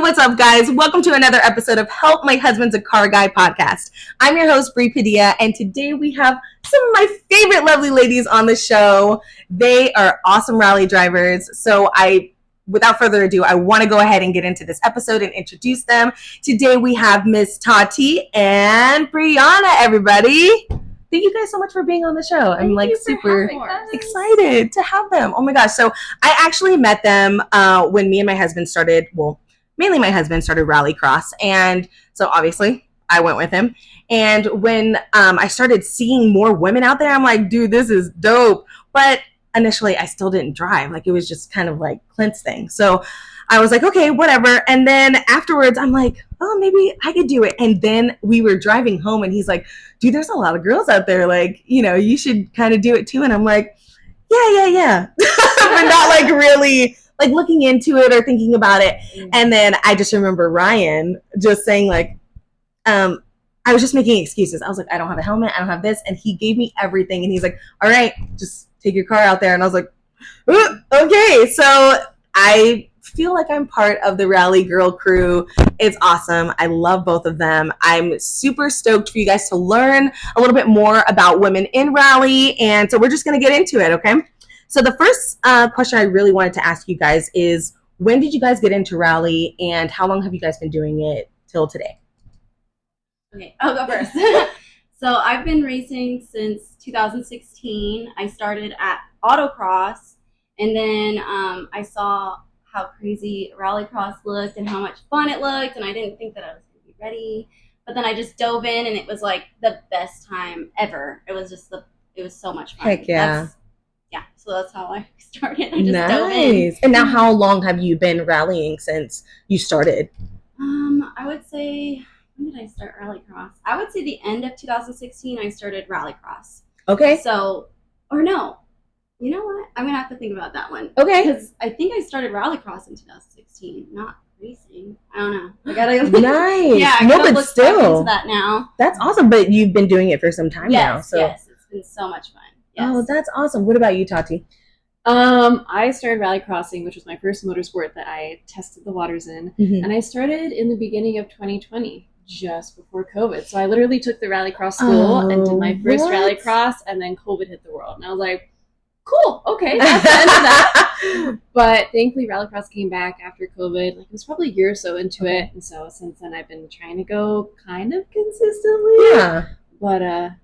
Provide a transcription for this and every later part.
what's up, guys? Welcome to another episode of Help My Husband's a Car Guy podcast. I'm your host, Bree Padilla, and today we have some of my favorite lovely ladies on the show. They are awesome rally drivers, so without further ado, I want to go ahead and get into this episode and introduce them. Today we have Miss Tati and Brianna, everybody. Thank you guys so much for being on the show. I'm super excited to have them. Oh my gosh. So I actually met them when me and my husband started, mainly my husband started Rallycross. And so obviously I went with him. And when I started seeing more women out there, I'm like, dude, this is dope. But initially I still didn't drive. Like, it was just kind of like Clint's thing. So I was like, okay, whatever. And then afterwards I'm like, oh, maybe I could do it. And then we were driving home and he's like, dude, there's a lot of girls out there. Like, you should kind of do it too. And I'm like, yeah. But not like really like looking into it or thinking about it. And then I just remember Ryan just saying like, I was just making excuses. I was like, I don't have a helmet. I don't have this. And he gave me everything. And he's like, all right, just take your car out there. And I was like, okay. So I feel like I'm part of the Rally Girl crew. It's awesome. I love both of them. I'm super stoked for you guys to learn a little bit more about women in rally. And so we're just going to get into it, okay? So the first question I really wanted to ask you guys is, when did you guys get into rally and how long have you guys been doing it till today? Okay, I'll go first. So I've been racing since 2016. I started at autocross, and then I saw how crazy rallycross looked and how much fun it looked, and I didn't think that I was going to be ready. But then I just dove in, and it was like the best time ever. It was so much fun. Heck yeah. So that's how I started. I just dove in. And now how long have you been rallying since you started? I would say, when did I start rallycross? I would say the end of 2016 I started rallycross. Okay. So, or no. You know what? I'm going to have to think about that one. Okay. Because I think I started rallycross in 2016, not racing. I don't know. I gotta nice. Yeah, I gotta look back into that now. That's awesome. But you've been doing it for some time now. So. Yes, it's been so much fun. Yes. Oh, that's awesome. What about you, Tati? I started rallycrossing, which was my first motorsport that I tested the waters in. Mm-hmm. And I started in the beginning of 2020, just before COVID. So I literally took the rallycross school and did my first rallycross, and then COVID hit the world. And I was like, cool, okay, that's the end of that. But thankfully rallycross came back after COVID. Like, it was probably a year or so into it, and so since then I've been trying to go kind of consistently. Yeah. But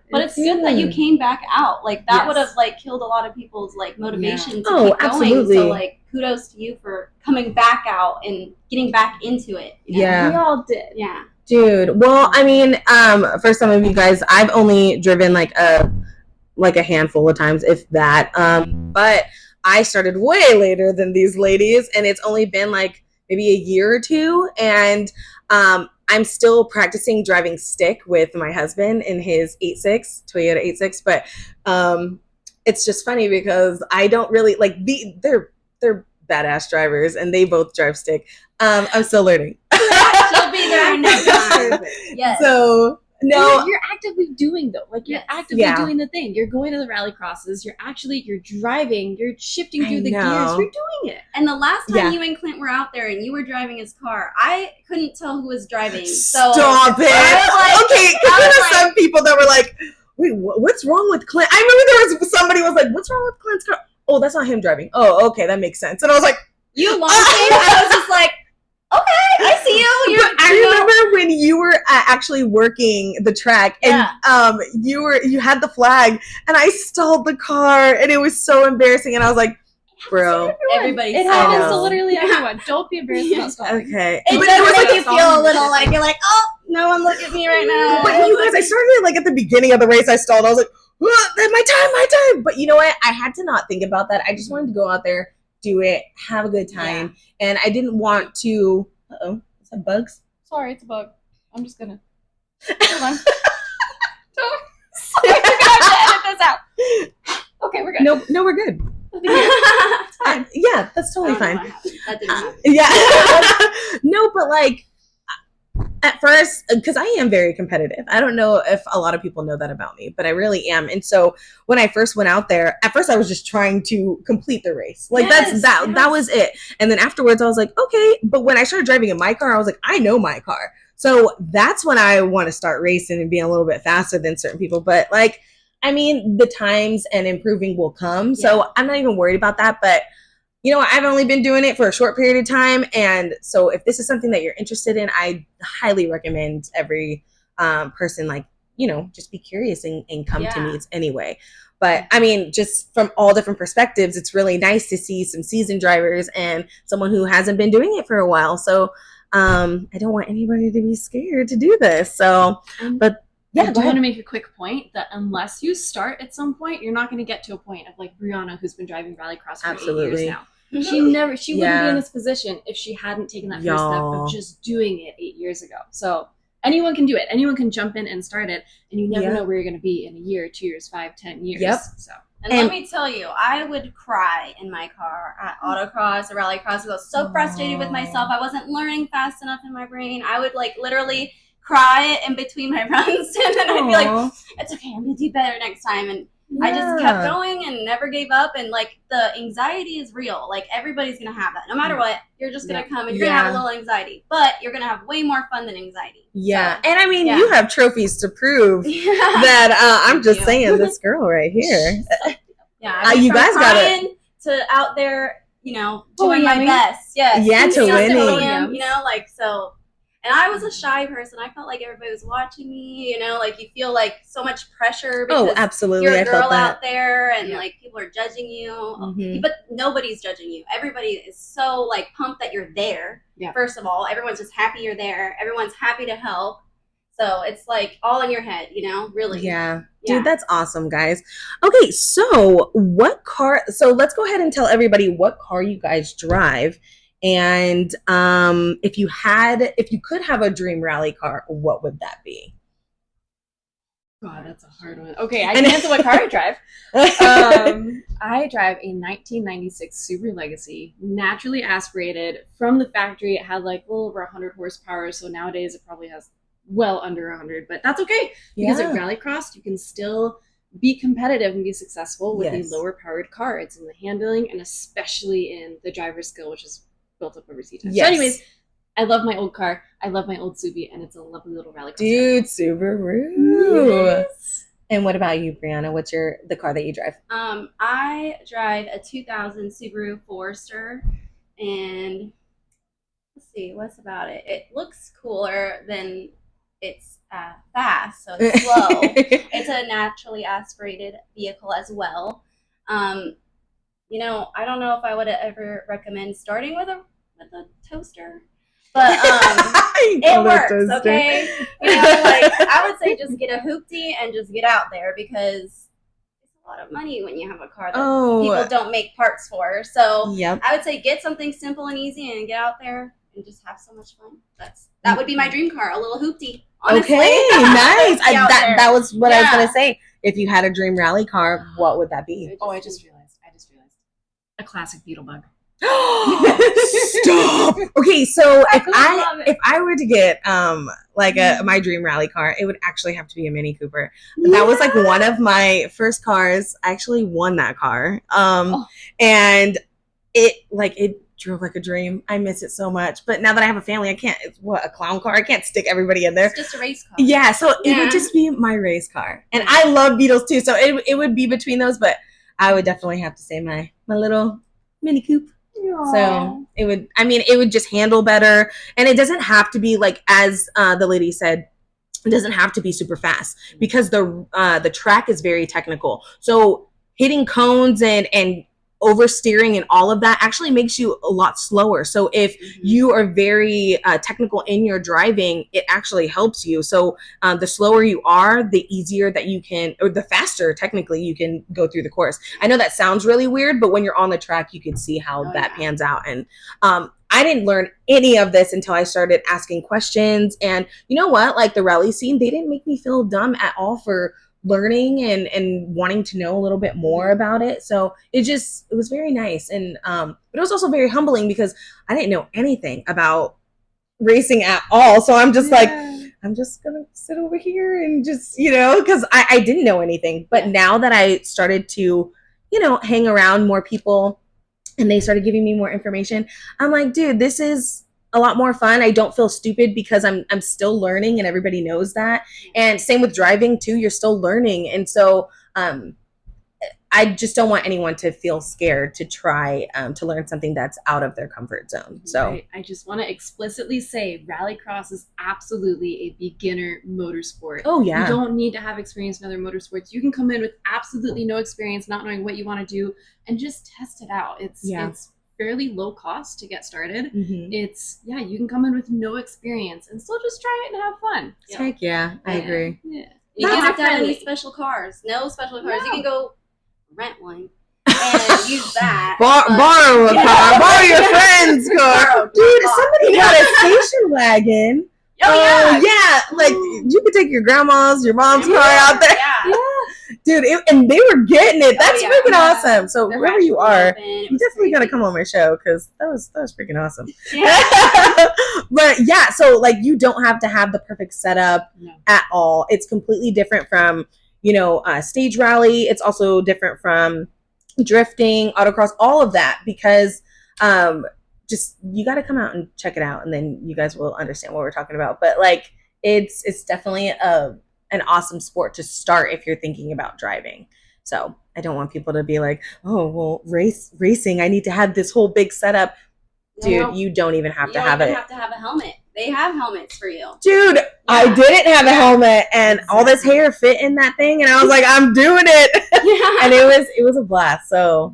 but it's good that you came back out. Like, that would have like killed a lot of people's like motivation to keep absolutely. going. So like, kudos to you for coming back out and getting back into it. Yeah. We all did. Yeah. Dude, well, I mean, for some of you guys, I've only driven like a handful of times, if that. But I started way later than these ladies, and it's only been like maybe a year or two, and I'm still practicing driving stick with my husband in his Toyota 86, but it's just funny because I don't really like they're badass drivers and they both drive stick. I'm still learning. She'll be there in no time. Yes. So no, you're actively doing though. Like, you're actively doing the thing. You're going to the rally crosses. You're driving. You're shifting through the gears. You're doing it. And the last time you and Clint were out there and you were driving his car, I couldn't tell who was driving. So stop it. Okay, because there were some people that were like, "Wait, what's wrong with Clint?" I remember there was somebody was like, "What's wrong with Clint's car?" Oh, that's not him driving. Oh, okay, that makes sense. And I was like, "You launched it?" I was just like, okay, I see you. I remember when you were actually working the track, and you had the flag, and I stalled the car, and it was so embarrassing. And I was like, bro, it happens to literally everyone. Don't be embarrassed about stalling. Okay, it does make you feel a little like you're like, oh, no one look at me right now. But you guys, I started like at the beginning of the race. I stalled. I was like, my time. But you know what? I had to not think about that. I just wanted to go out there, do it, have a good time. And I didn't want to is that bugs? Sorry, it's a bug. I'm just gonna hold on. Sorry, I gotta edit this out. Okay, we're good. No, we're good. It's fine. Yeah, that's totally fine. That didn't happen. Yeah. No, but like, at first, because I am very competitive. I don't know if a lot of people know that about me, but I really am. And so when I first went out there, at first I was just trying to complete the race. Like that was it. And then afterwards I was like, okay. But when I started driving in my car, I was like, I know my car. So that's when I want to start racing and being a little bit faster than certain people. But like, I mean, the times and improving will come. So I'm not even worried about that. But you know, I've only been doing it for a short period of time. And so if this is something that you're interested in, I highly recommend every person, like, you know, just be curious and come to meets anyway. But I mean, just from all different perspectives, it's really nice to see some seasoned drivers and someone who hasn't been doing it for a while. So I don't want anybody to be scared to do this. So, but yeah, I do want to make a quick point that unless you start at some point, you're not going to get to a point of like Brianna, who's been driving rallycross for 8 years now. She wouldn't be in this position if she hadn't taken that first step of just doing it 8 years ago. So anyone can do it. Anyone can jump in and start it, and you never know where you're going to be in a year, 2 years, 5, 10 years. Yep. So. And let me tell you, I would cry in my car at autocross or rallycross. I was so frustrated with myself. I wasn't learning fast enough in my brain. I would like literally cry in between my runs, and then I'd be like, it's okay, I'm going to do better next time. And I just kept going and never gave up. And like the anxiety is real. Like everybody's going to have that. No matter what, you're just going to come and you're going to have a little anxiety. But you're going to have way more fun than anxiety. Yeah. So, and I mean, you have trophies to prove that I'm just saying this girl right here. You guys got it. To out there, you know, doing my best. Yes. Yeah, to winning. You know, like so. And I was a shy person. I felt like everybody was watching me, you know, like you feel like so much pressure because absolutely. You're a girl out there and like people are judging you. Mm-hmm. But nobody's judging you. Everybody is so like pumped that you're there. Yeah. First of all, everyone's just happy you're there. Everyone's happy to help. So it's like all in your head, you know, really. Yeah. Dude, that's awesome, guys. Okay, so what car? So let's go ahead and tell everybody what car you guys drive. And if you could have a dream rally car, what would that be? God, that's a hard one. Okay, I can answer what car I drive. I drive a 1996 Subaru Legacy, naturally aspirated from the factory. It had like a little over 100 horsepower, so nowadays it probably has well under 100, but that's okay because at rallycross you can still be competitive and be successful with a lower powered car. It's in the handling and especially in the driver's skill, which is built up over seat time. So anyways, I love my old car. I love my old Subi, and it's a lovely little rallycross. Dude, Subaru. Yes. And what about you, Brianna? What's the car that you drive? I drive a 2000 Subaru Forester, and let's see, what's about it? It looks cooler than it's fast, so it's slow. It's a naturally aspirated vehicle as well. You know, I don't know if I would ever recommend starting with a toaster, but it works. Okay, you know, like I would say just get a hoopty and just get out there because it's a lot of money when you have a car that people don't make parts for. So I would say get something simple and easy and get out there and just have so much fun. That would be my dream car, a little hoopty. Honestly. Okay, nice. That was what I was gonna say. If you had a dream rally car, what would that be? I just realized. A classic Beetlebug. Stop. Okay, so if I were to get my dream rally car, it would actually have to be a Mini Cooper. That was like one of my first cars. I actually won that car. And it drove like a dream. I miss it so much. But now that I have a family, I can't. It's a clown car. I can't stick everybody in there. It's just a race car. Yeah, so it would just be my race car. And I love Beetles too, so it would be between those, but I would definitely have to say my little Mini Coupe. Aww. So it would just handle better. And it doesn't have to be like, as the lady said, it doesn't have to be super fast because the track is very technical. So hitting cones and oversteering and all of that actually makes you a lot slower. So if you are very technical in your driving, it actually helps you. So the slower you are, the easier that you can, or the faster technically you can go through the course. I know that sounds really weird, but when you're on the track, you can see how that pans out. And I didn't learn any of this until I started asking questions. And you know what? Like the rally scene, they didn't make me feel dumb at all for learning and wanting to know a little bit more about it. So it was very nice. And but it was also very humbling because I didn't know anything about racing at all. So I'm just like, I'm just going to sit over here and just, because I didn't know anything. But now that I started to, hang around more people and they started giving me more information, I'm like, dude, this is a lot more fun. I don't feel stupid because I'm still learning and everybody knows that. And same with driving too, you're still learning. And so I just don't want anyone to feel scared to try to learn something that's out of their comfort zone. So right. I just want to explicitly say rallycross is absolutely a beginner motorsport. Oh, yeah. You don't need to have experience in other motorsports. You can come in with absolutely no experience, not knowing what you want to do, and just test it out. It's fairly low cost to get started. Mm-hmm. You can come in with no experience and still just try it and have fun. Heck yeah, I agree. Yeah. You don't have to have any special cars. No special cars. No. You can go rent one and use that. Borrow a car. Borrow your friend's car. Dude, somebody got a station wagon. Oh, yeah. Like, you could take your grandma's, your mom's car out there. Yeah. Dude, and they were getting it. That's freaking awesome. So wherever you are, you definitely got to come on my show because that was freaking awesome. Yeah. But yeah, so like you don't have to have the perfect setup at all. It's completely different from, stage rally. It's also different from drifting, autocross, all of that because just you got to come out and check it out and then you guys will understand what we're talking about. But like it's definitely an awesome sport to start if you're thinking about driving. So I don't want people to be like, oh, well, racing, I need to have this whole big setup. Dude, you don't even have to have it. You don't have to have a helmet. They have helmets for you. Dude, I didn't have a helmet and all this hair fit in that thing and I was like, I'm doing it. And it was a blast. So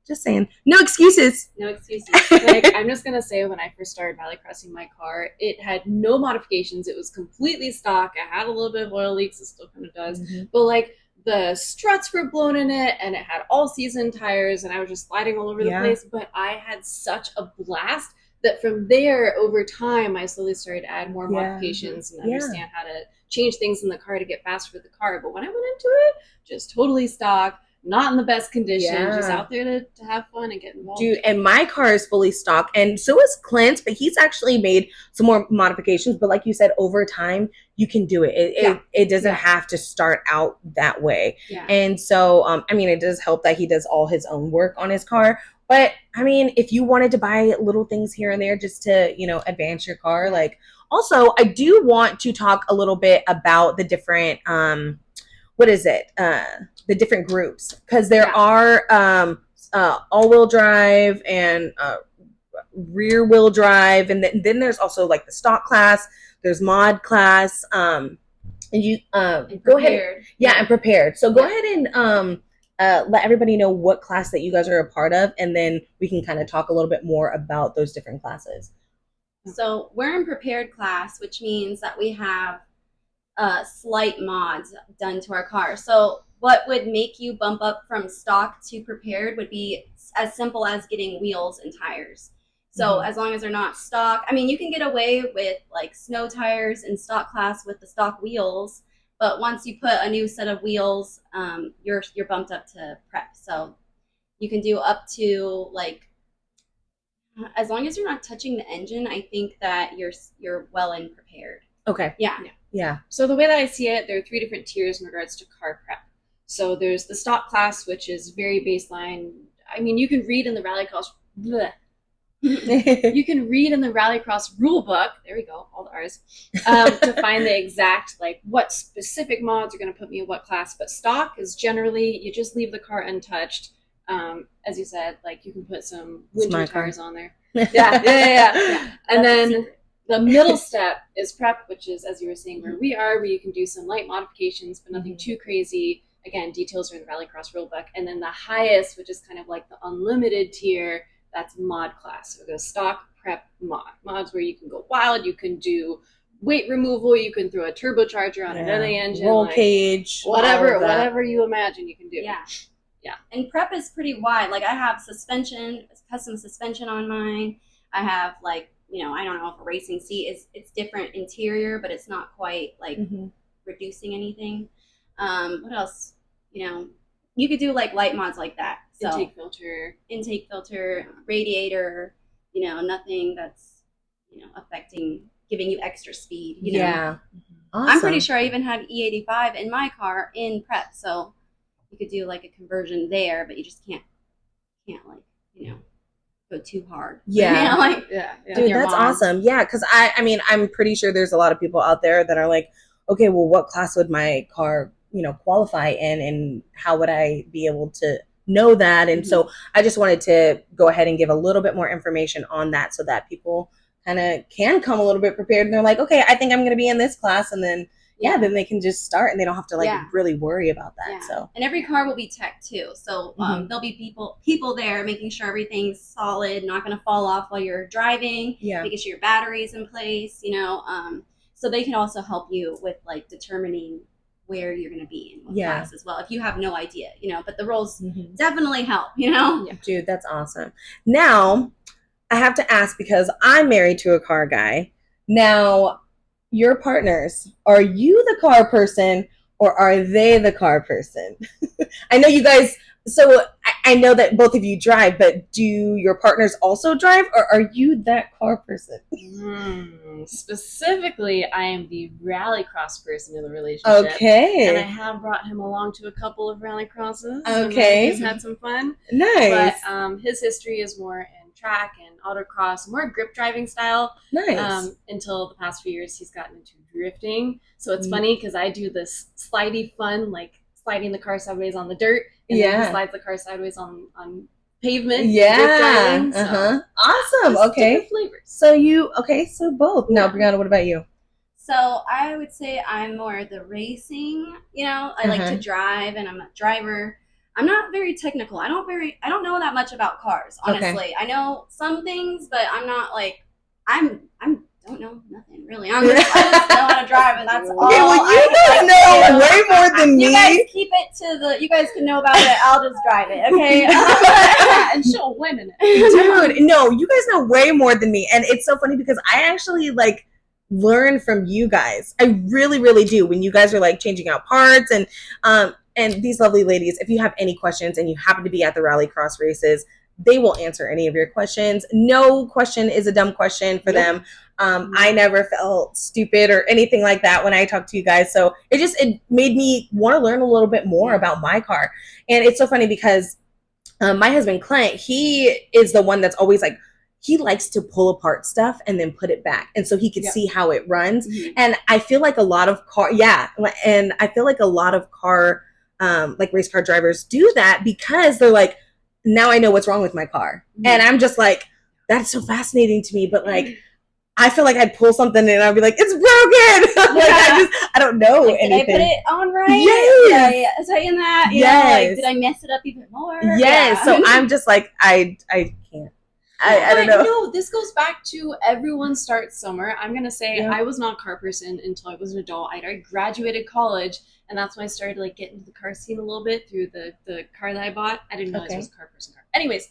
just saying, no excuses. No excuses. Like, I'm just going to say when I first started rallycrossing my car, it had no modifications. It was completely stock. It had a little bit of oil leaks. It still kind of does. Mm-hmm. But like the struts were blown in it and it had all season tires and I was just sliding all over the place. But I had such a blast that from there, over time, I slowly started to add more modifications and understand how to change things in the car to get faster with the car. But when I went into it, just totally stock. Not in the best condition, just out there to have fun and get involved. Dude, and my car is fully stock, and so is Clint's, but he's actually made some more modifications. But like you said, over time, you can do it. It doesn't have to start out that way. Yeah. And so, it does help that he does all his own work on his car. But, if you wanted to buy little things here and there just to, advance your car, like, also, I do want to talk a little bit about the different, the different groups, because there are all-wheel drive and rear-wheel drive, and then there's also like the stock class, there's mod class, and you go ahead, and prepared. So go ahead and let everybody know what class that you guys are a part of, and then we can kind of talk a little bit more about those different classes. So we're in prepared class, which means that we have slight mods done to our car. So what would make you bump up from stock to prepared would be as simple as getting wheels and tires. So as long as they're not stock, you can get away with like snow tires in stock class with the stock wheels, but once you put a new set of wheels, you're bumped up to prep. So you can do up to like, as long as you're not touching the engine, I think that you're well and prepared. Okay. Yeah. So the way that I see it, there are 3 different tiers in regards to car prep. So there's the stock class, which is very baseline. You can read in the rallycross. You can read in the rallycross rule book. There we go, all the R's, to find the exact like what specific mods are going to put me in what class. But stock is generally you just leave the car untouched. As you said, like you can put some winter tires on there. Yeah. And then the middle step is prep, which is, as you were saying, where we are, where you can do some light modifications, but nothing too crazy. Again, details are in the rallycross rulebook. And then the highest, which is kind of like the unlimited tier, that's mod class. So it goes stock, prep, mod. Mods where you can go wild, you can do weight removal, you can throw a turbocharger on another engine, roll cage, whatever you imagine you can do. Yeah. And prep is pretty wide. Like I have custom suspension on mine. I have like, I don't know if a racing seat it's different interior, but it's not quite like reducing anything. What else? You could do like light mods like that. So, intake filter, radiator, nothing that's, giving you extra speed. You know? Yeah. Awesome. I'm pretty sure I even had E85 in my car in prep, so you could do like a conversion there, but you just can't like go too hard. Yeah. Like Yeah. Dude, that's awesome. Yeah, because I mean, I'm pretty sure there's a lot of people out there that are like, okay, well, what class would my car, qualify in, and how would I be able to know that? And so I just wanted to go ahead and give a little bit more information on that so that people kind of can come a little bit prepared. And they're like, okay, I think I'm going to be in this class, and then then they can just start and they don't have to really worry about that. Yeah. So, and every car will be tech too. So there'll be people there making sure everything's solid, not going to fall off while you're driving, making sure your battery's in place, so they can also help you with like determining where you're going to be in what class as well, if you have no idea, but the roles definitely help, Yeah. Dude, that's awesome. Now, I have to ask, because I'm married to a car guy. Now, your partners, are you the car person or are they the car person? I know you guys, so I know that both of you drive, but do your partners also drive, or are you that car person? Specifically, I am the rallycross person in the relationship. Okay. And I have brought him along to a couple of rallycrosses. Okay. And he's had some fun. Nice. But his history is more in track and autocross, more grip driving style. Nice. Until the past few years, he's gotten into drifting. So it's funny because I do this slidey fun, like sliding the car sideways on the dirt, and then he slides the car sideways on pavement. Yeah. Grip driving, so awesome. Okay. Flavors. So both. Now, Brianna, what about you? So I would say I'm more the racing. I like to drive, and I'm a driver. I'm not very technical. I don't know that much about cars, honestly. Okay. I know some things, but I'm not like don't know nothing really. I just know how to drive, and that's all. Okay, well, you know way more than me. You guys keep it to you guys can know about it. I'll just drive it, okay? And she'll win in it. Dude, no, you guys know way more than me, and it's so funny because I actually learn from you guys. I really, really do. When you guys are changing out parts, and these lovely ladies, if you have any questions and you happen to be at the rallycross races, they will answer any of your questions. No question is a dumb question for them. I never felt stupid or anything like that when I talked to you guys. So it made me want to learn a little bit more about my car. And it's so funny because my husband, Clint, he is the one that's always he likes to pull apart stuff and then put it back. And so he could see how it runs. And I feel like a lot of race car drivers do that because they're like, now I know what's wrong with my car. And I'm just like, that's so fascinating to me. But I feel like I'd pull something and I'd be like, it's broken. I don't know anything. Did I put it on right? Yes. Did I tighten that? Yes. Did I mess it up even more? Yes. So I'm just like, I can't. I don't know. No, this goes back to everyone starts somewhere. I'm going to say I was not a car person until I was an adult. I graduated college, and that's when I started getting into the car scene a little bit through the car that I bought. I didn't realize it was a car person car. Anyways,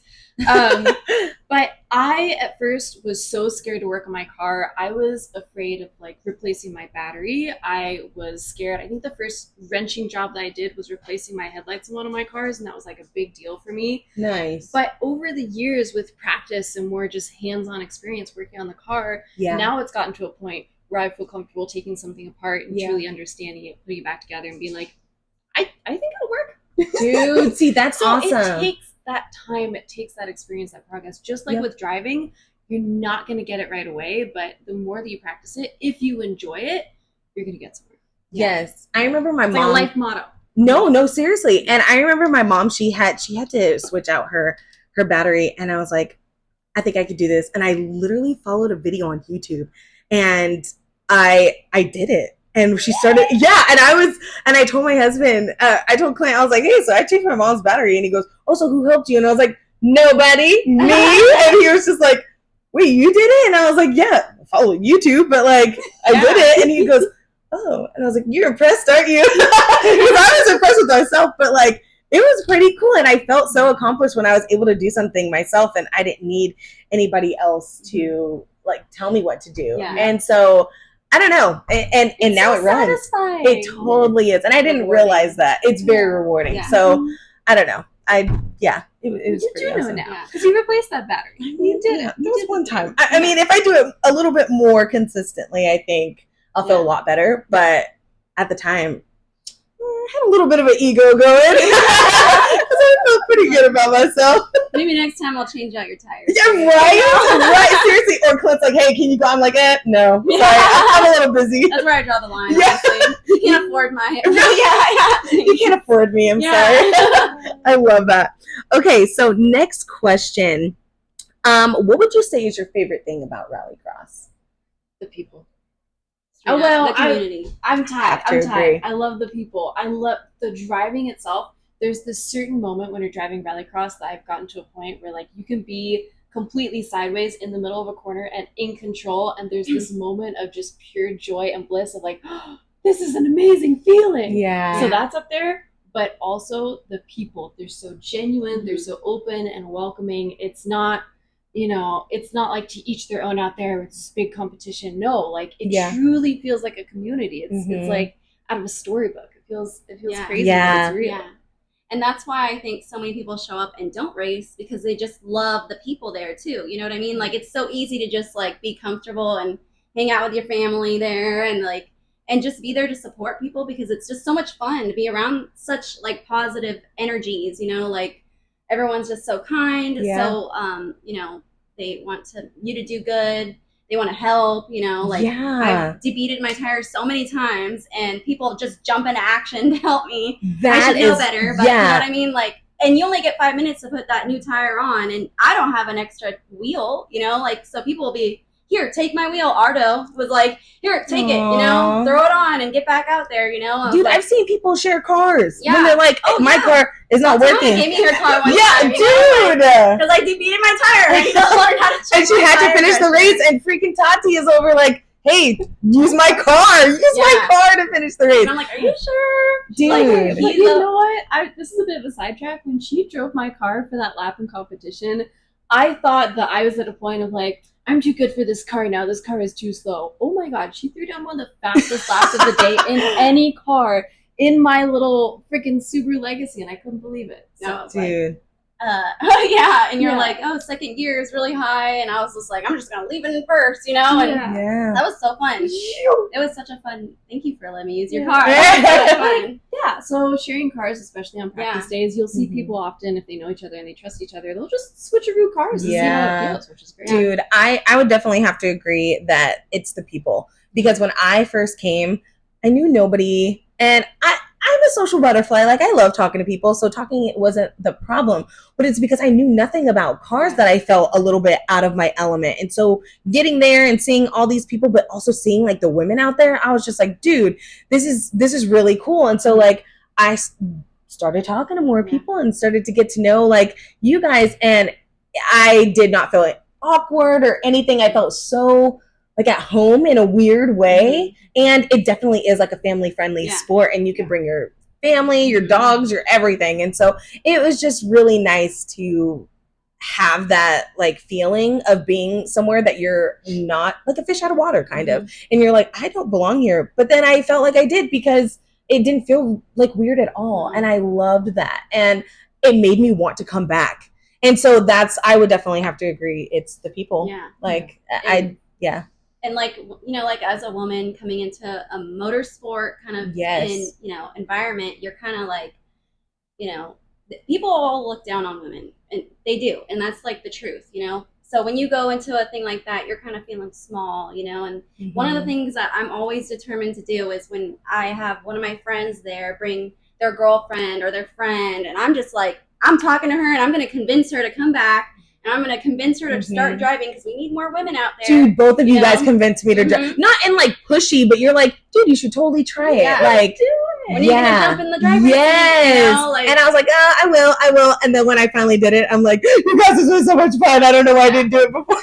but I at first was so scared to work on my car. I was afraid of replacing my battery. I was scared. I think the first wrenching job that I did was replacing my headlights in one of my cars, and that was a big deal for me. Nice. But over the years with practice and more just hands-on experience working on the car, now it's gotten to a point where I feel comfortable taking something apart and truly understanding it, putting it back together and being like, I think it'll work. Dude, see, that's so awesome. It takes that time, it takes that experience, that progress. Just like with driving, you're not going to get it right away, but the more that you practice it, if you enjoy it, you're going to get somewhere. Yes. I remember my mom. Like a life motto. No, seriously. And I remember my mom, she had to switch out her battery, and I was like, I think I could do this. And I literally followed a video on YouTube, and I did it. And she started, and I told my husband, I told Clint, I was like, hey, so I changed my mom's battery. And he goes, oh, so who helped you? And I was like, nobody, me. And he was just like, wait, you did it? And I was like, yeah, follow YouTube, but I did it. And he goes, oh. And I was like, you're impressed, aren't you? Because I was impressed with myself, but it was pretty cool. And I felt so accomplished when I was able to do something myself, and I didn't need anybody else to tell me what to do. Yeah. And so I don't know. And now it runs. Satisfying. It totally is. And I didn't realize that. It's very rewarding. Yeah. So I don't know. it was You pretty do know awesome. now because you replaced that battery. You did it. There was one time. I mean, if I do it a little bit more consistently, I think I'll feel a lot better. But at the time, I had a little bit of an ego going. Because I felt pretty good about myself. Maybe next time I'll change out your tires. Yeah, right? Seriously. Or Clint's like, hey, can you go? I'm like, no. Sorry, I'm a little busy. That's where I draw the line, Yeah. honestly. You can't afford my... You can't afford me. I'm sorry. I love that. Okay, so next question. What would you say is your favorite thing about Rallycross? The people. Oh, well, the community. I'm tied. Have to agree. I love the people. I love the driving itself. There's this certain moment when you're driving Rallycross that I've gotten to a point where like you can be completely sideways in the middle of a corner and in control, and there's this moment of just pure joy and bliss of like, oh, this is an amazing feeling. Yeah. So that's up there. But also the people. They're so genuine. They're so open and welcoming. It's not, it's not like to each their own out there. It's this big competition. No, like it truly feels like a community. It's like out of a storybook. It feels crazy. Yeah. It's real. Yeah. And that's why I think so many people show up and don't race, because they just love the people there too. You know what I mean? Like it's so easy to just like be comfortable and hang out with your family there and just be there to support people, because it's just so much fun to be around such like positive energies, like everyone's just so kind. So they want you to do good. They want to help, I've debeated my tires so many times and people just jump into action to help me. I should know better, but you know what I mean? Like, and you only get 5 minutes to put that new tire on, and I don't have an extra wheel, so people will be, here, take my wheel. Ardo was like, here, take it, throw it on and get back out there, Dude, like, I've seen people share cars. Yeah. When they're like, my car is not working. Gave me her car one Yeah, time. dude. Because I debeated my tire. I need to learn how to check And she my had to tire finish the pressure. race, and freaking Tati is over like, hey, use my car. Use my car to finish the race. And I'm like, are you sure? Dude. Like, but you know what? This is a bit of a sidetrack. When she drove my car for that lap in competition, I thought that I was at a point of like, I'm too good for this car now. This car is too slow. Oh my God. She threw down one of the fastest laps of the day in any car in my little freaking Subaru Legacy, and I couldn't believe it. So, Dude. And you're like, oh, second gear is really high, and I was just like, I'm just gonna leave it in first, and that was so fun. It was such a fun. Thank you for letting me use your car. That was so fun. Yeah, so sharing cars, especially on practice days, you'll see people often, if they know each other and they trust each other, they'll just switch around cars to see how it feels, which is great. Dude, I would definitely have to agree that it's the people, because when I first came, I knew nobody, and I'm a social butterfly. Like, I love talking to people, so talking wasn't the problem. But it's because I knew nothing about cars that I felt a little bit out of my element. And so getting there and seeing all these people, but also seeing like the women out there, I was just like, dude, this is really cool. And so like I started talking to more people and started to get to know like you guys, and I did not feel like awkward or anything. I felt so like at home in a weird way. And it definitely is like a family friendly sport, and you can bring your family, your dogs, your everything. And so it was just really nice to have that like feeling of being somewhere that you're not like a fish out of water kind of, and you're like, I don't belong here. But then I felt like I did, because it didn't feel like weird at all. And I loved that. And it made me want to come back. And so I would definitely have to agree. It's the people. Yeah. Like, And like, like as a woman coming into a motorsport kind of environment, you're kind of like, people all look down on women, and they do. And that's like the truth, So when you go into a thing like that, you're kind of feeling small, and one of the things that I'm always determined to do is when I have one of my friends there bring their girlfriend or their friend, and I'm just like, I'm talking to her and I'm going to convince her to come back. And I'm going to convince her to start driving, because we need more women out there. Dude, both of you guys convinced me to drive. Not in like pushy, but you're like, dude, you should totally try it. Like, do it. When are you going to jump in the driver's seat? And I was like, I will. And then when I finally did it, I'm like, you guys, this was so much fun. I don't know why I didn't do it before.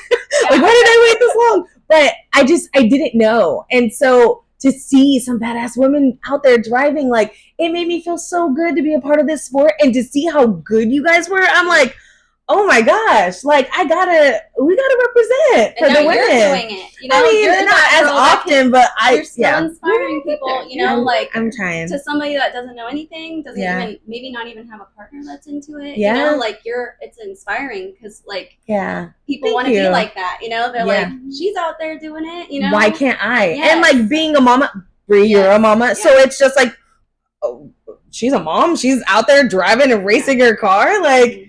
Like, why did I wait this long? But I didn't know. And so to see some badass women out there driving, like, it made me feel so good to be a part of this sport, and to see how good you guys were. I'm like, oh my gosh, like we gotta represent for And the now women. you're doing it. You know, I mean, you're not that as girl that often, but you're still inspiring people. You know, I'm trying. to somebody that doesn't know anything, doesn't Yeah. even maybe not even have a partner that's into it. Yeah. You know, like it's inspiring because like Yeah. people want to be like that. You know, they're like, she's out there doing it. You know, why can't I? Yes. And like being a mama, Bree, you're a mama, so it's just like, oh, she's a mom. She's out there driving and racing her car. Like,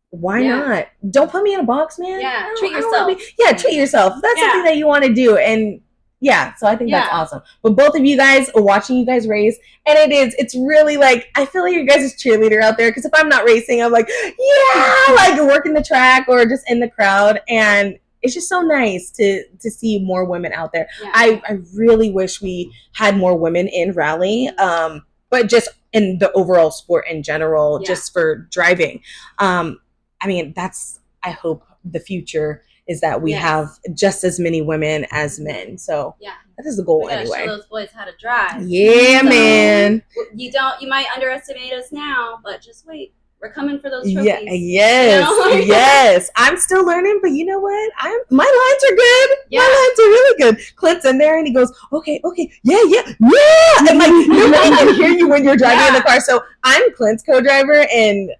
why not? Don't put me in a box, man. Yeah, treat yourself. Treat yourself. That's something that you want to do. And yeah, so I think that's awesome. But both of you guys are watching you guys race, and it's really like, I feel like you guys' cheerleader out there, because if I'm not racing, I'm like, yeah, like working the track or just in the crowd. And it's just so nice to see more women out there. Yeah. I really wish we had more women in rally, but just in the overall sport in general, just for driving. I mean, I hope the future is that we have just as many women as men. So that is the goal anyway. Show those boys how to drive. Yeah, so, man. You might underestimate us now, but just wait. We're coming for those trophies. Yeah, yes, you know? Yes. I'm still learning, but you know what? My lines are good. Yeah. My lines are really good. Clint's in there and he goes, okay, yeah. And like, nobody can hear you when you're driving in the car. So I'm Clint's co-driver and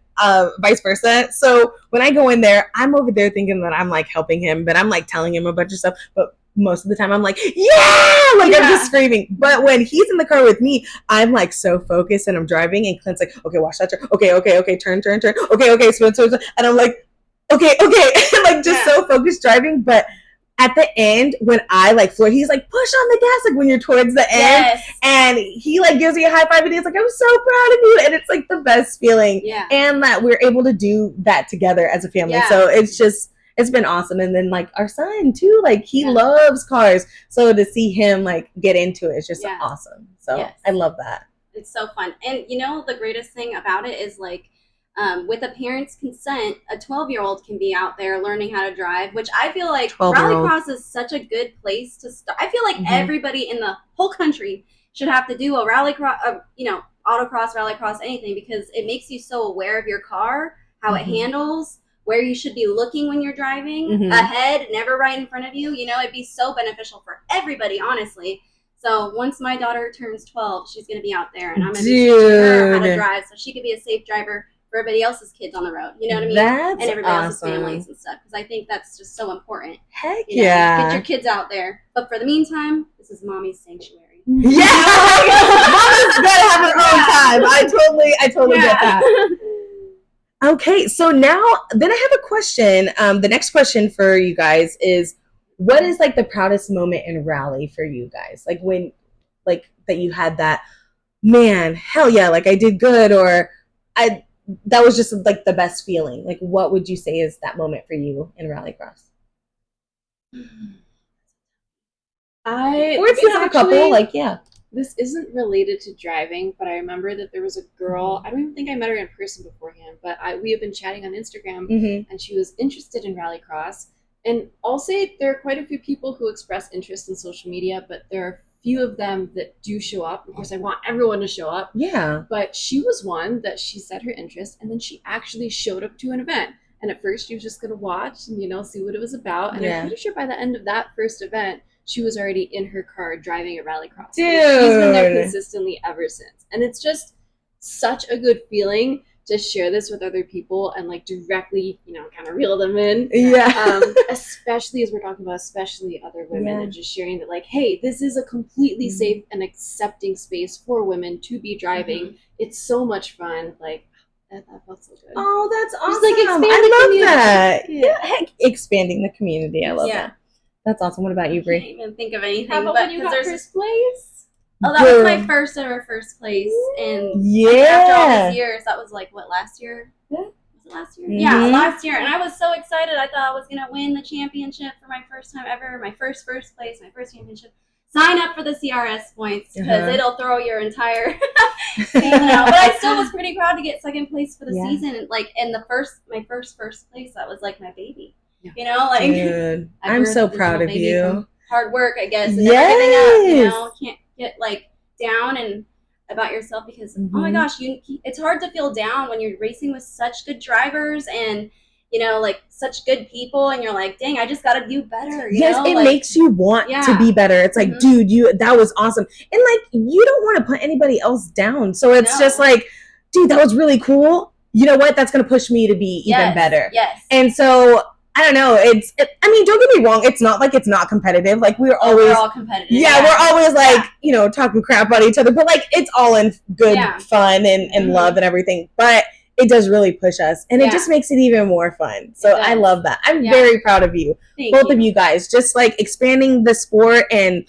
vice versa. So when I go in there, I'm over there thinking that I'm like helping him, but I'm like telling him a bunch of stuff. But most of the time I'm like, I'm just screaming. But when he's in the car with me, I'm like so focused and I'm driving, and Clint's like, okay, watch that turn. Okay, turn. Okay, spin. And I'm like, okay. Like just so focused driving. But at the end, when I like floor, he's like, push on the gas, like when you're towards the end. And he like gives me a high five and he's like, I'm so proud of you. And it's like the best feeling. Yeah. And that we're able to do that together as a family. Yeah. So it's been awesome. And then like our son too, like he loves cars. So to see him like get into it is just awesome. So I love that. It's so fun. And you know, the greatest thing about it is like, with a parent's consent, a 12-year-old can be out there learning how to drive, which I feel like Rallycross is such a good place to start. I feel like everybody in the whole country should have to do a rallycross, autocross, rallycross, anything, because it makes you so aware of your car, how it handles, where you should be looking when you're driving, ahead, never right in front of you. You know, it'd be so beneficial for everybody, honestly. So once my daughter turns 12, she's going to be out there, and I'm going to be teaching her how to drive so she could be a safe driver for everybody else's kids on the road, you know what I mean? That's and everybody else's families and stuff, because I think that's just so important. Heck Get your kids out there. But for the meantime, this is mommy's sanctuary. Yeah, mama's gotta have her own time. I totally get that. Okay, so now then I have a question. The next question for you guys is, what is like the proudest moment in rally for you guys? Like when, like that you had that, man, hell yeah, like I did good, or that was just like the best feeling. Like, what would you say is that moment for you in Rallycross? Or if you have a couple, like, this isn't related to driving, but I remember that there was a girl, I don't even think I met her in person beforehand, but we have been chatting on Instagram, and she was interested in Rallycross. And I'll say there are quite a few people who express interest in social media, but there are few of them that do show up. Of course, I want everyone to show up. Yeah. But she was one that she said her interest, and then she actually showed up to an event. And at first, she was just going to watch and, see what it was about. And I'm pretty sure by the end of that first event, she was already in her car driving a Rallycross. Dude. She's been there consistently ever since. And it's just such a good feeling to share this with other people and like directly, kind of reel them in. Yeah. Especially as we're talking about, especially other women, and just sharing that like, hey, this is a completely safe and accepting space for women to be driving. It's so much fun. Like, that felt so good. Oh, that's awesome. Just, like, I love that. Yeah. Heck, expanding the community. I love that. That's awesome. What about you, Brie? I can't even think of anything. How about when you got first place? Oh, that was my first ever first place. And after all these years, that was like, what, last year? Was it last year? Yeah, last year. And I was so excited. I thought I was going to win the championship for my first time ever. My first place, my first championship. Sign up for the CRS points because it'll throw your entire season out. But I still was pretty proud to get second place for the season. Like, and my first place, that was like my baby. Like, dude, I'm so proud of you. Hard work, I guess, and everything up, can't get like down and about yourself because oh my gosh, it's hard to feel down when you're racing with such good drivers, and you know, like such good people, and you're like, dang, I just got to do better. You yes, know? it like, makes you want to be better. It's like, dude, that was awesome. And like, you don't want to put anybody else down. So it's just like, dude, that was really cool. You know what? That's going to push me to be even better. Yes. And so, I don't know. I mean, don't get me wrong. It's not like it's not competitive. Like we're all competitive. Yeah, we're always like, you know, talking crap about each other, but like it's all in good fun and love and everything. But it does really push us, and it just makes it even more fun. So I love that. I'm very proud of you, both of you guys, just like expanding the sport and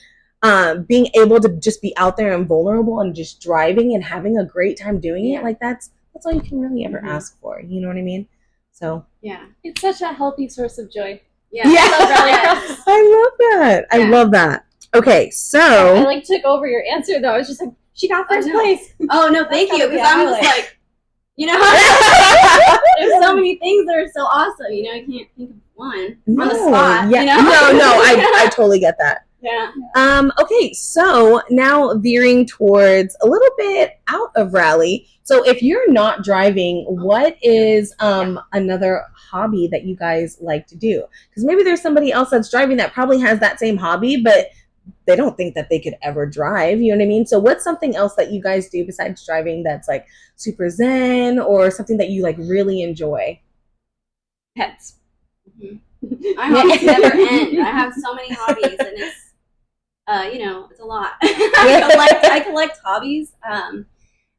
being able to just be out there and vulnerable and just driving and having a great time doing it. Like that's all you can really ever ask for. You know what I mean? So it's such a healthy source of joy. I love that. I love that. Okay, so I like took over your answer though. I was just like, she got first place. Oh no, thank you. Because I'm just like, you know, there's so many things that are so awesome. You know, I can't think of one on the spot. Yeah, you know? no, I totally get that. Yeah. Okay, so now veering towards a little bit out of rally. So if you're not driving, what is another hobby that you guys like to do? Because maybe there's somebody else that's driving that probably has that same hobby, but they don't think that they could ever drive. You know what I mean? So what's something else that you guys do besides driving that's like super zen or something that you like really enjoy? Pets. My hobbies never end. I have so many hobbies, and it's you know, it's a lot. I collect hobbies.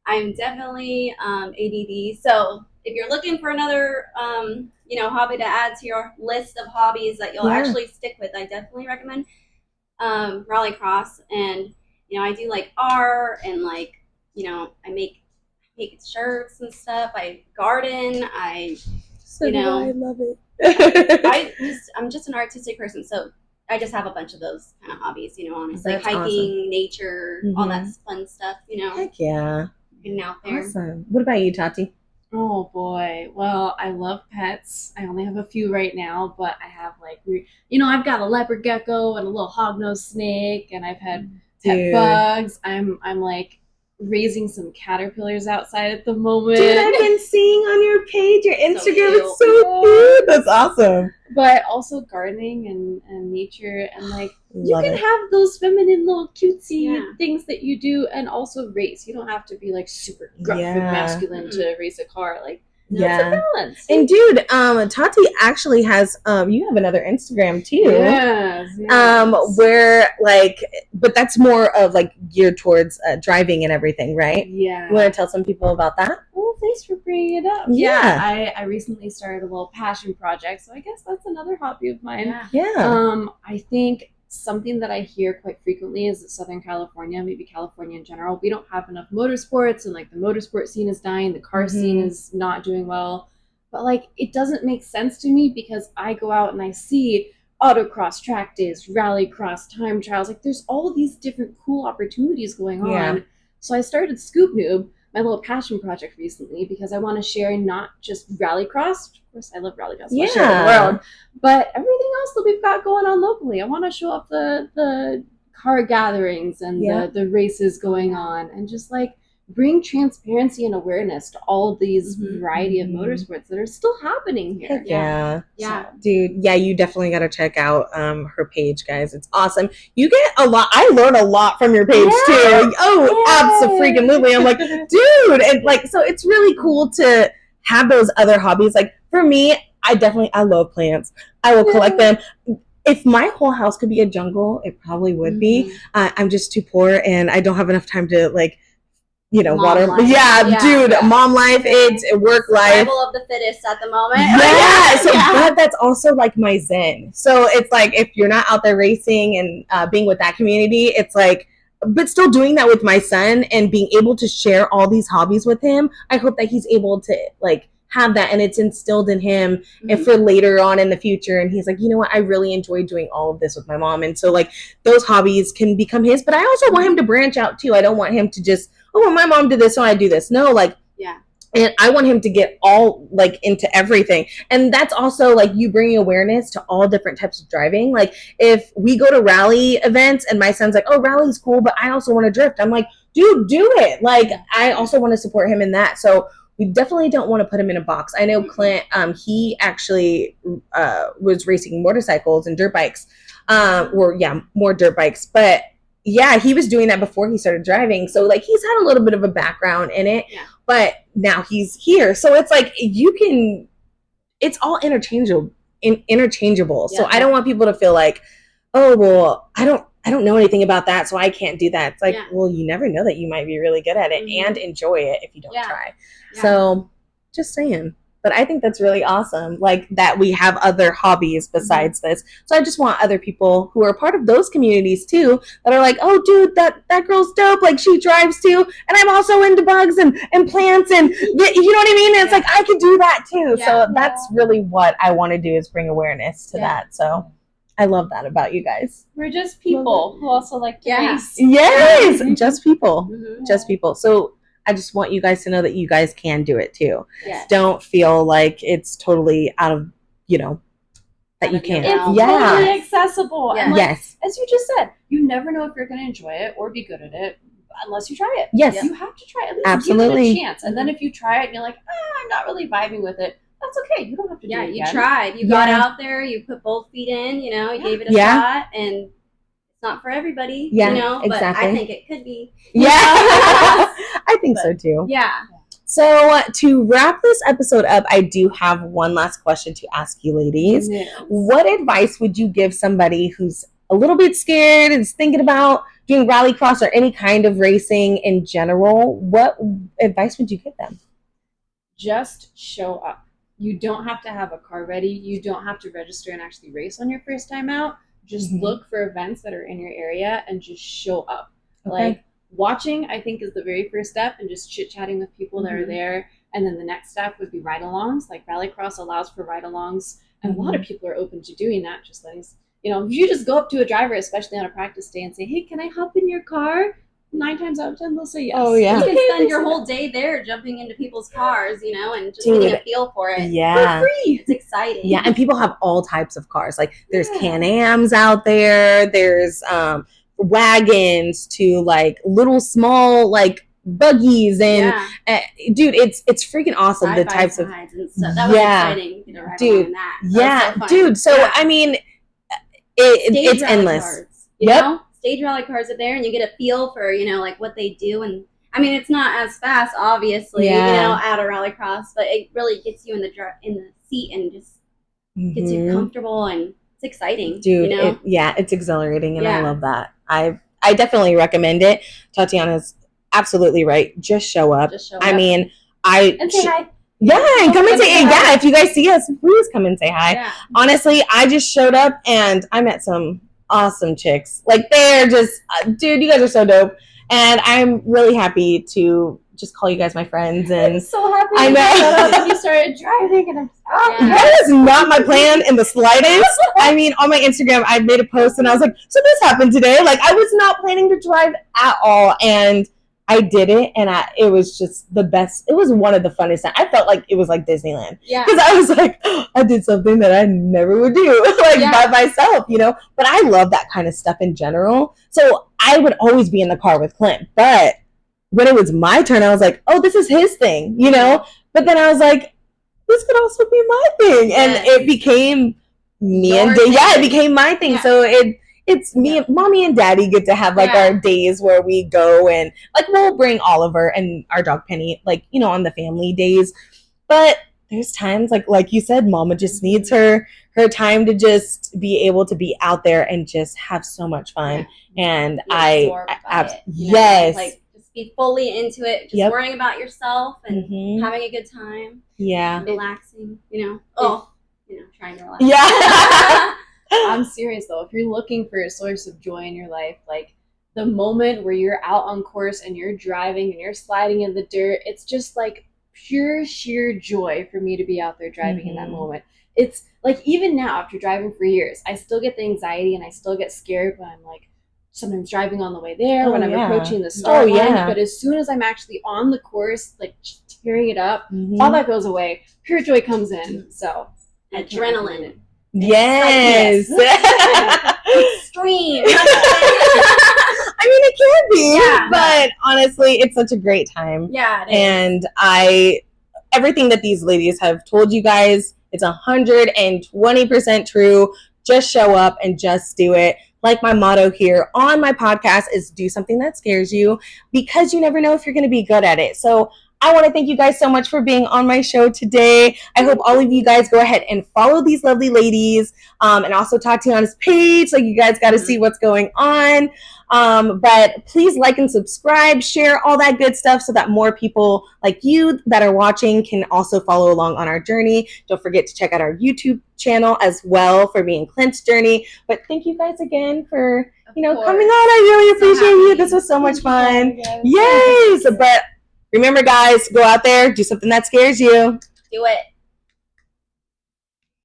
I'm definitely ADD. So if you're looking for another, you know, hobby to add to your list of hobbies that you'll actually stick with, I definitely recommend rallycross. And you know, I do like art, and like, you know, I make shirts and stuff. I garden. I love it. I'm just an artistic person, so I just have a bunch of those kind of hobbies, you know, honestly. That's hiking, awesome. nature, all that fun stuff, you know. Heck yeah. Getting out there. Awesome. What about you, Tati? Oh boy. Well, I love pets. I only have a few right now, but I have like, you know, I've got a leopard gecko and a little hognose snake, and I've had pet bugs. I'm like raising some caterpillars outside at the moment. Dude, I've been seeing on your page, your Instagram, it's so cute. That's awesome. But also gardening and nature, and like you can have those feminine little cutesy things that you do, and also race. You don't have to be like super gruff and masculine to race a car. Like it's a balance. And dude, Tati actually has you have another Instagram too. Yes. Where like, but that's more of like geared towards driving and everything, right? Yeah. You want to tell some people about that? Well, thanks for bringing it up. Yeah, I recently started a little passion project, so I guess that's another hobby of mine. Yeah. I think something that I hear quite frequently is that Southern California, maybe California in general, we don't have enough motorsports, and like the motorsport scene is dying, the car scene is not doing well. But like, it doesn't make sense to me, because I go out and I see autocross track days, rallycross, time trials. Like there's all these different cool opportunities going on. So I started Scoop Noob, my little passion project, recently, because I want to share not just rallycross. Of course, I love rallycross. I want to share the world, but everything else that we've got going on locally. I want to show off the car gatherings and the races going on, and just like bring transparency and awareness to all of these variety of motorsports that are still happening here. Yeah. So, dude, you definitely got to check out her page, guys. It's awesome. You get a lot. I learn a lot from your page too. Oh, absolutely. I'm like, dude, and like, so it's really cool to have those other hobbies. Like for me, I love plants. I will collect them. If my whole house could be a jungle, it probably would be. I'm just too poor, and I don't have enough time to like, you know, mom water. Life. Dude, mom life, it's work life. Survival of the fittest at the moment. But that's also like my zen. So it's like, if you're not out there racing and being with that community, it's like, but still doing that with my son and being able to share all these hobbies with him. I hope that he's able to like have that, and it's instilled in him and for later on in the future. And he's like, you know what, I really enjoy doing all of this with my mom. And so like those hobbies can become his, but I also want him to branch out too. I don't want him to just, oh, well, my mom did this, so I do this. No, like, and I want him to get all like into everything. And that's also like you bringing awareness to all different types of driving. Like if we go to rally events and my son's like, oh, rally's cool, but I also want to drift. I'm like, dude, do it. Like I also want to support him in that. So we definitely don't want to put him in a box. I know Clint, he actually was racing motorcycles and dirt bikes, more dirt bikes. But yeah, he was doing that before he started driving. So like he's had a little bit of a background in it, but now he's here. So it's like it's all interchangeable. So I don't want people to feel like, oh, well, I don't know anything about that, so I can't do that. It's like, well, you never know that you might be really good at it and enjoy it if you don't try. Yeah. So just saying. But I think that's really awesome, like that we have other hobbies besides this. So I just want other people who are part of those communities too, that are like, oh, dude, that girl's dope. Like she drives too, and I'm also into bugs and plants, and you know what I mean. And it's like I could do that too. So that's really what I want to do, is bring awareness to that. So I love that about you guys. We're just people who also like to race. Yes, just people, just people. So I just want you guys to know that you guys can do it too. Yes. Don't feel like it's totally out of, that you can't. It's totally accessible. Yeah. And as you just said, you never know if you're going to enjoy it or be good at it unless you try it. Yes. You have to try it. At least Absolutely. give it a chance. And then if you try it and you're like, I'm not really vibing with it, that's okay. You don't have to do it again. You tried. You got out there. You put both feet in, you gave it a shot, and it's not for everybody, but exactly. I think it could be. Yeah. I think so too. Yeah. So to wrap this episode up, I do have one last question to ask you ladies. Yes. What advice would you give somebody who's a little bit scared and is thinking about doing rallycross or any kind of racing in general? What advice would you give them? Just show up. You don't have to have a car ready. You don't have to register and actually race on your first time out. Just look for events that are in your area and just show up. Okay. Like watching, I think, is the very first step, and just chit-chatting with people that are there. And then the next step would be ride-alongs. Like rallycross allows for ride-alongs, and a lot of people are open to doing that. Just letting, if you just go up to a driver, especially on a practice day, and say, hey, can I hop in your car? 9 times out of 10, they'll say yes. Oh, yeah. You can spend your whole day there jumping into people's cars, and just getting a feel for it. Yeah. For free. It's exciting. Yeah, and people have all types of cars. Like, there's Can-Ams out there. There's wagons to, like, little, small, like, buggies. And, dude, it's freaking awesome. The types of... And stuff. That was exciting. Dude. On that. Yeah. So dude, so, I mean, it's endless. Cars, you know? Stage rally cars are there, and you get a feel for like what they do. And I mean, it's not as fast, obviously, at a rallycross, but it really gets you in the seat and just gets you comfortable, and it's exciting, dude. It's exhilarating, and I love that. I definitely recommend it. Tatiana's absolutely right. Just show up. I mean, and say hi. Yeah, and come and say hi. If you guys see us, please come and say hi. Yeah. Honestly, I just showed up, and I met some awesome chicks. Like, they're just dude, you guys are so dope, and I'm really happy to just call you guys my friends. And I'm so happy I know and you started driving, and I'm that is not my plan in the slightest. I mean, on my Instagram I made a post and I was like, so this happened today. Like, I was not planning to drive at all, and I did it, and it was just the best. It was one of the funnest times. I felt like it was like Disneyland. Yeah. Because I was like, I did something that I never would do, by myself, But I love that kind of stuff in general. So I would always be in the car with Clint. But when it was my turn, I was like, oh, this is his thing, But then I was like, this could also be my thing. And it became it became my thing. Yeah. So it's me, mommy and daddy get to have our days where we go, and we'll bring Oliver and our dog Penny, on the family days. But there's times like you said, mama just needs her time to just be able to be out there and just have so much fun. And yes. Just be fully into it, just worrying about yourself and having a good time. Yeah. Relaxing, trying to relax. Yeah. I'm serious though. If you're looking for a source of joy in your life, the moment where you're out on course and you're driving and you're sliding in the dirt, it's just pure sheer joy for me to be out there driving in that moment. It's even now, after driving for years, I still get the anxiety and I still get scared when I'm sometimes driving on the way there, when I'm approaching the start line. But as soon as I'm actually on the course, just tearing it up, all that goes away. Pure joy comes in. So adrenaline. Yes. Extreme. I mean, it can be, but honestly, it's such a great time. Yeah, it is. And I everything that these ladies have told you guys, it's 120% true. Just show up and just do it. Like my motto here on my podcast is do something that scares you, because you never know if you're going to be good at it. So I want to thank you guys so much for being on my show today. I hope all of you guys go ahead and follow these lovely ladies, and also Tatiana's page, so you guys got to see what's going on. But please like and subscribe, share all that good stuff, so that more people like you that are watching can also follow along on our journey. Don't forget to check out our YouTube channel as well for me and Clint's journey. But thank you guys again for coming on. I really appreciate you. This was so much fun. Yes. But remember, guys, go out there, do something that scares you. Do it.